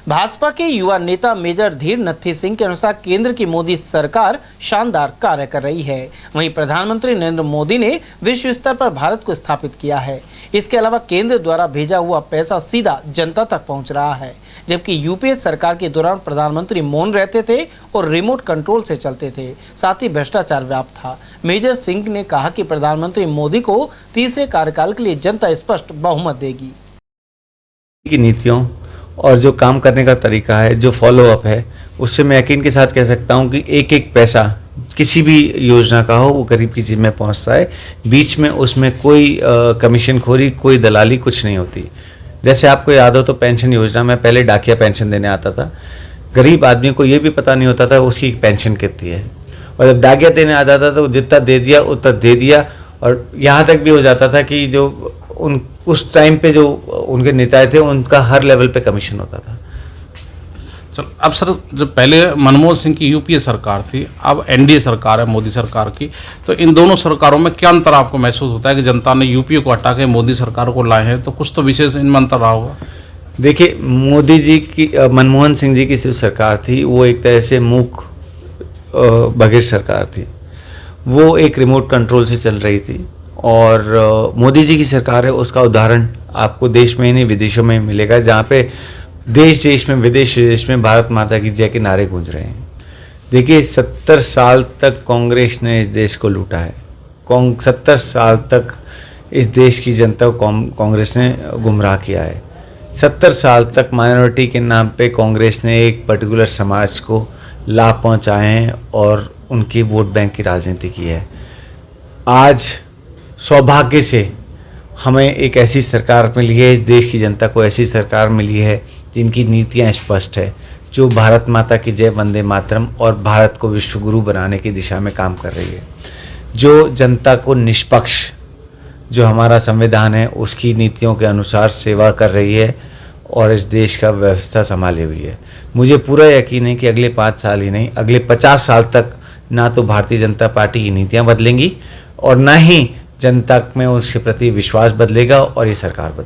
भाजपा के युवा नेता मेजर धीर नत्थी सिंह के अनुसार केंद्र की मोदी सरकार शानदार कार्य कर रही है। वहीं प्रधानमंत्री नरेंद्र मोदी ने विश्व स्तर पर भारत को स्थापित किया है। इसके अलावा केंद्र द्वारा भेजा हुआ पैसा सीधा जनता तक पहुंच रहा है, जबकि यूपीए सरकार के दौरान प्रधानमंत्री मौन रहते थे और रिमोट कंट्रोल से चलते थे, साथ ही भ्रष्टाचार व्याप्त था। मेजर सिंह ने कहा कि प्रधानमंत्री मोदी को तीसरे कार्यकाल के लिए जनता स्पष्ट बहुमत देगी। की नीतियों और जो काम करने का तरीका है, जो फॉलो अप है, उससे मैं यकीन के साथ कह सकता हूं कि एक एक पैसा किसी भी योजना का हो वो गरीब की जेब में पहुंचता है। बीच में उसमें कोई कमीशन खोरी, कोई दलाली कुछ नहीं होती। जैसे आपको याद हो तो पेंशन योजना में पहले डाकिया पेंशन देने आता था, गरीब आदमी को ये भी पता नहीं होता था उसकी पेंशन कितनी है, और जब डाकिया देने आ जाता था तो जितना दे दिया उतना दे दिया। और यहाँ तक भी हो जाता था कि जो उस टाइम पे जो उनके नेता थे उनका हर लेवल पे कमीशन होता था। चलो, अब सर जब पहले मनमोहन सिंह की यूपीए सरकार थी, अब एनडीए सरकार है मोदी सरकार की, तो इन दोनों सरकारों में क्या अंतर आपको महसूस होता है कि जनता ने यूपीए को हटा के मोदी सरकार को लाए हैं, तो कुछ तो विशेष इनमें अंतर रहा होगा? देखिए, मोदी जी की मनमोहन सिंह जी की जो सरकार थी वो एक तरह से मूक बधिर सरकार थी, वो एक रिमोट कंट्रोल से चल रही थी। और मोदी जी की सरकार है उसका उदाहरण आपको देश में ही नहीं विदेशों में मिलेगा, जहाँ पे देश देश में विदेश में भारत माता की जय के नारे गूंज रहे हैं। देखिए, 70 साल तक कांग्रेस ने इस देश को लूटा है। 70 साल तक इस देश की जनता को कांग्रेस ने गुमराह किया है। 70 साल तक माइनॉरिटी के नाम पे कांग्रेस ने एक पर्टिकुलर समाज को लाभ पहुंचाए हैं और उनकी वोट बैंक की राजनीति की है। आज सौभाग्य से हमें एक ऐसी सरकार मिली है, इस देश की जनता को ऐसी सरकार मिली है जिनकी नीतियां स्पष्ट है, जो भारत माता की जय, वंदे मातरम और भारत को विश्व गुरु बनाने की दिशा में काम कर रही है, जो जनता को निष्पक्ष, जो हमारा संविधान है उसकी नीतियों के अनुसार सेवा कर रही है और इस देश का व्यवस्था संभाली हुई है। मुझे पूरा यकीन है कि अगले 5 साल ही नहीं, अगले 50 साल तक ना तो भारतीय जनता पार्टी की नीतियां बदलेंगी और ना ही जनता में उसके प्रति विश्वास बदलेगा और ये सरकार बदलेगी।